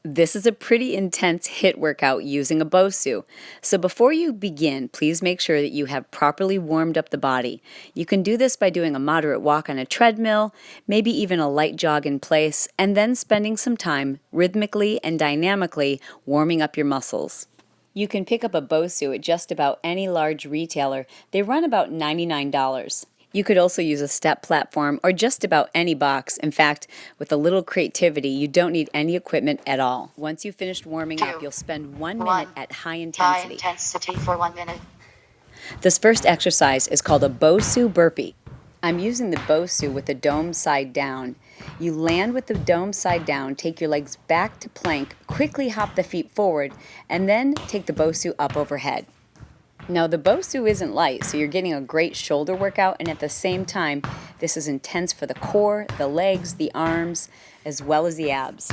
This is a pretty intense HIIT workout using a BoSu. So before you begin, please make sure that you have properly warmed up the body. You can do this by doing a moderate walk on a treadmill, maybe even a light jog in place, and then spending some time rhythmically and dynamically warming up your muscles. You can pick up a BoSu at just about any large retailer. They run about $99. You could also use a step platform or just about any box. In fact, with a little creativity, you don't need any equipment at all. Once you've finished warming up, you'll spend 1 minute at high intensity. High intensity for 1 minute. This first exercise is called a BoSu burpee. I'm using the BoSu with the dome side down. You land with the dome side down, take your legs back to plank, quickly hop the feet forward, and then take the BoSu up overhead. Now the BoSu isn't light, so you're getting a great shoulder workout, and at the same time, this is intense for the core, the legs, the arms, as well as the abs.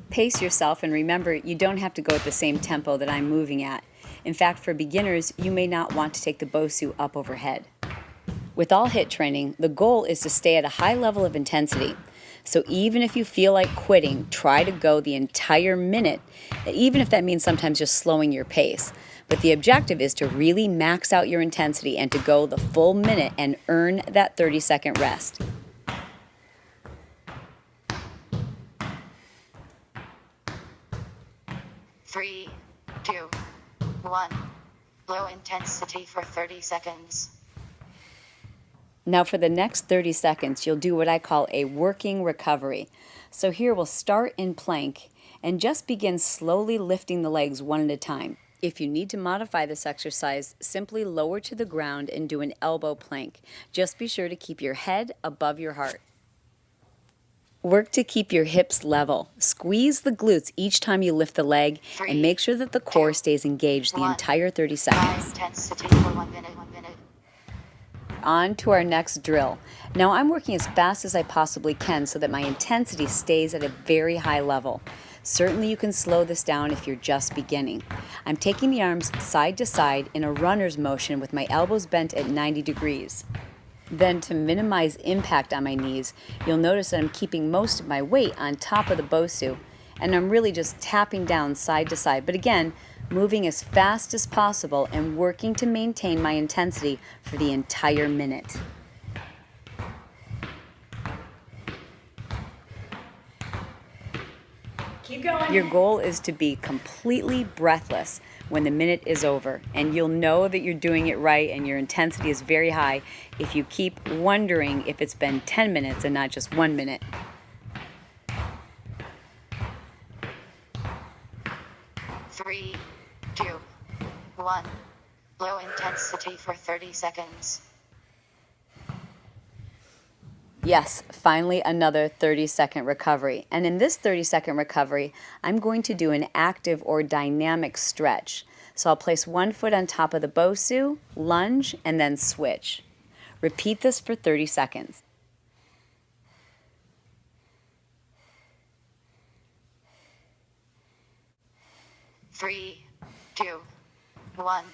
Pace yourself, and remember, you don't have to go at the same tempo that I'm moving at. In fact, for beginners, you may not want to take the BoSu up overhead. With all HIIT training, the goal is to stay at a high level of intensity. So even if you feel like quitting, try to go the entire minute, even if that means sometimes just slowing your pace. But the objective is to really max out your intensity and to go the full minute and earn that 30-second rest. Three, 2, 1. Low intensity for 30 seconds. Now for the next 30 seconds, you'll do what I call a working recovery. So here we'll start in plank and just begin slowly lifting the legs one at a time. If you need to modify this exercise, simply lower to the ground and do an elbow plank. Just be sure to keep your head above your heart. Work to keep your hips level. Squeeze the glutes each time you lift the leg, and make sure that the core stays engaged the entire 30 seconds. High intensity for 1 minute. On to our next drill. Now I'm working as fast as I possibly can so that my intensity stays at a very high level. Certainly you can slow this down if you're just beginning. I'm taking the arms side to side in a runner's motion with my elbows bent at 90 degrees. Then to minimize impact on my knees, you'll notice that I'm keeping most of my weight on top of the BoSu, and I'm really just tapping down side to side. But again, moving as fast as possible and working to maintain my intensity for the entire minute. Keep going. Your goal is to be completely breathless when the minute is over, and you'll know that you're doing it right and your intensity is very high if you keep wondering if it's been 10 minutes and not just 1 minute. Three, 2, 1. Low intensity for 30 seconds. Yes, finally another 30-second recovery. And in this 30-second recovery, I'm going to do an active or dynamic stretch. So I'll place one foot on top of the BoSu, lunge, and then switch. Repeat this for 30 seconds. Three, 2, 1.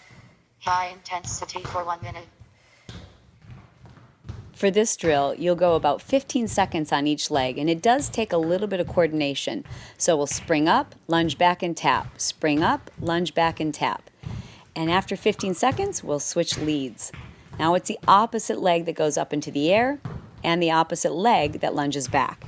High intensity for 1 minute. For this drill, you'll go about 15 seconds on each leg, and it does take a little bit of coordination. So we'll spring up, lunge back, and tap. Spring up, lunge back, and tap. And after 15 seconds, we'll switch leads. Now it's the opposite leg that goes up into the air and the opposite leg that lunges back.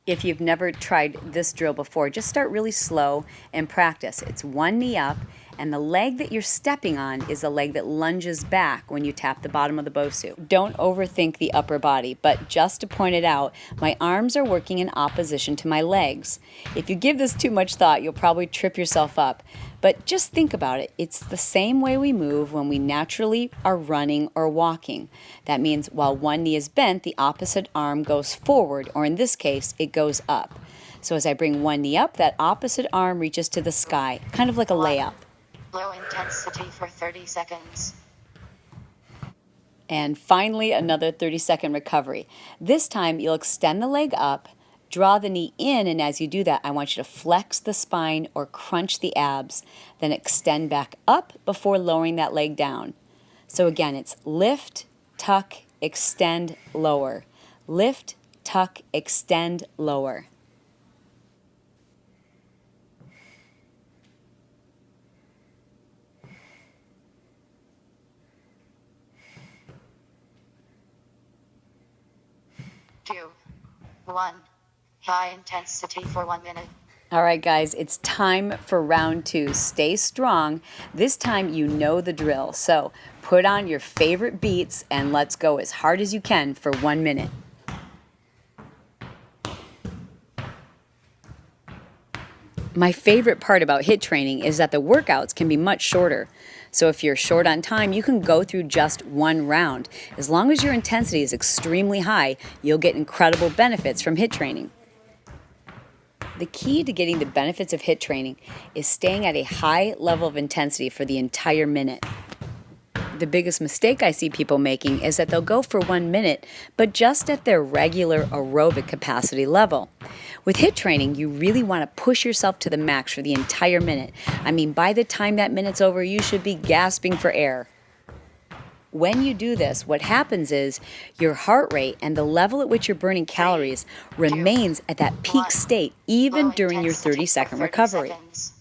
If you've never tried this drill before, just start really slow and practice. It's one knee up, and the leg that you're stepping on is the leg that lunges back when you tap the bottom of the BoSu. Don't overthink the upper body, but just to point it out, my arms are working in opposition to my legs. If you give this too much thought, you'll probably trip yourself up. But just think about it. It's the same way we move when we naturally are running or walking. That means while one knee is bent, the opposite arm goes forward, or in this case, it goes up. So as I bring one knee up, that opposite arm reaches to the sky, kind of like a layup. Low intensity for 30 seconds. And finally, another 30-second recovery. This time, you'll extend the leg up, draw the knee in, and as you do that, I want you to flex the spine or crunch the abs, then extend back up before lowering that leg down. So again, it's lift, tuck, extend, lower. Lift, tuck, extend, lower. 2, 1. High intensity for 1 minute. All right, guys, it's time for round 2. Stay strong. This time you know the drill. So put on your favorite beats and let's go as hard as you can for 1 minute. My favorite part about HIIT training is that the workouts can be much shorter. So if you're short on time, you can go through just 1 round. As long as your intensity is extremely high, you'll get incredible benefits from HIIT training. The key to getting the benefits of HIIT training is staying at a high level of intensity for the entire minute. The biggest mistake I see people making is that they'll go for 1 minute, but just at their regular aerobic capacity level. With HIIT training, you really want to push yourself to the max for the entire minute. I mean, by the time that minute's over, you should be gasping for air. When you do this, what happens is your heart rate and the level at which you're burning calories remains at that peak state even during your 30-second recovery. Seconds.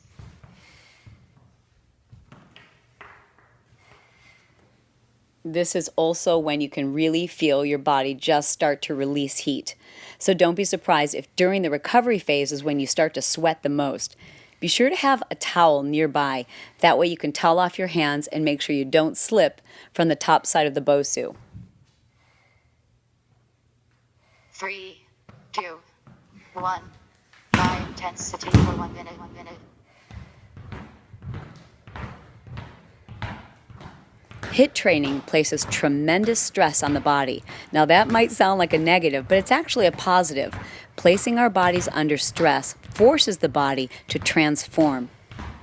This is also when you can really feel your body just start to release heat. So don't be surprised if during the recovery phase is when you start to sweat the most. Be sure to have a towel nearby. That way you can towel off your hands and make sure you don't slip from the top side of the BoSu. 3, 2, 1. High intensity for 1 minute. 1 minute. HIIT training places tremendous stress on the body. Now that might sound like a negative, but it's actually a positive. Placing our bodies under stress forces the body to transform.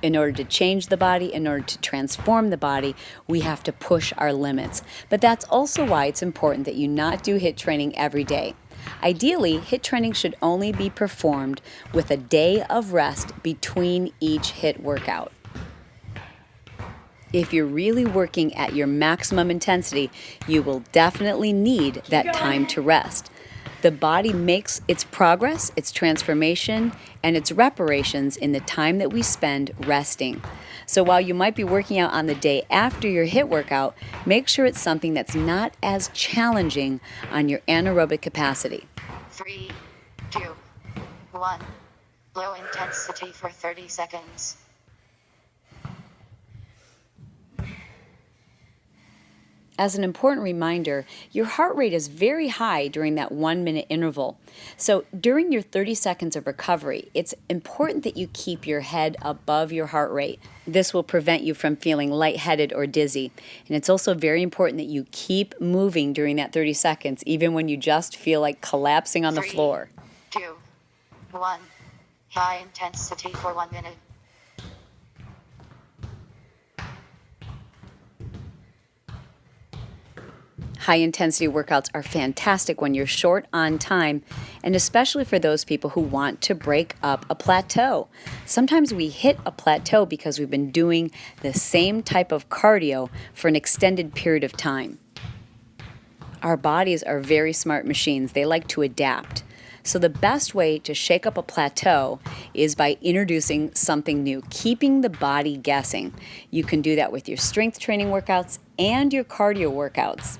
In order to change the body, in order to transform the body, we have to push our limits. But that's also why it's important that you not do HIIT training every day. Ideally, HIIT training should only be performed with a day of rest between each HIIT workout. If you're really working at your maximum intensity, you will definitely need that time to rest. The body makes its progress, its transformation, and its reparations in the time that we spend resting. So while you might be working out on the day after your HIIT workout, make sure it's something that's not as challenging on your anaerobic capacity. 3, 2, 1. Low intensity for 30 seconds. As an important reminder, your heart rate is very high during that 1 minute interval. So during your 30 seconds of recovery, it's important that you keep your head above your heart rate. This will prevent you from feeling lightheaded or dizzy. And it's also very important that you keep moving during that 30 seconds, even when you just feel like collapsing on the 3, floor. 2, 1. High intensity for 1 minute. High-intensity workouts are fantastic when you're short on time, and especially for those people who want to break up a plateau. Sometimes we hit a plateau because we've been doing the same type of cardio for an extended period of time. Our bodies are very smart machines. They like to adapt. So the best way to shake up a plateau is by introducing something new, keeping the body guessing. You can do that with your strength training workouts and your cardio workouts.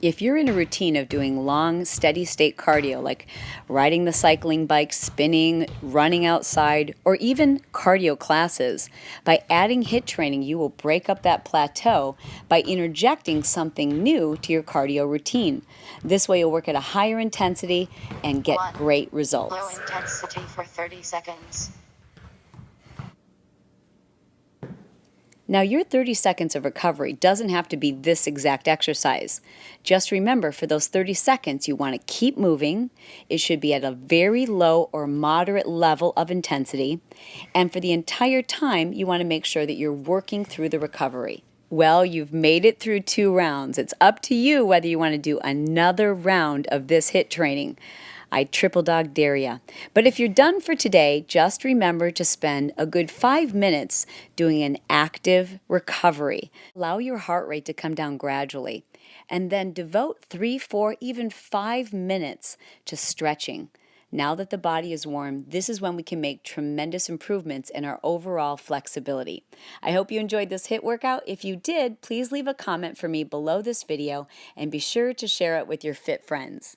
If you're in a routine of doing long, steady state cardio, like riding the cycling bike, spinning, running outside, or even cardio classes, by adding HIIT training, you will break up that plateau by interjecting something new to your cardio routine. This way you'll work at a higher intensity and get 1. great results. Low intensity for 30 seconds. Now, your 30 seconds of recovery doesn't have to be this exact exercise. Just remember, for those 30 seconds, you want to keep moving. It should be at a very low or moderate level of intensity. And for the entire time, you want to make sure that you're working through the recovery. Well, you've made it through 2 rounds. It's up to you whether you want to do another round of this HIIT training. I triple dog dare ya. But if you're done for today, just remember to spend a good 5 minutes doing an active recovery. Allow your heart rate to come down gradually, and then devote 3, 4, even 5 minutes to stretching. Now that the body is warm, this is when we can make tremendous improvements in our overall flexibility. I hope you enjoyed this HIIT workout. If you did, please leave a comment for me below this video and be sure to share it with your fit friends.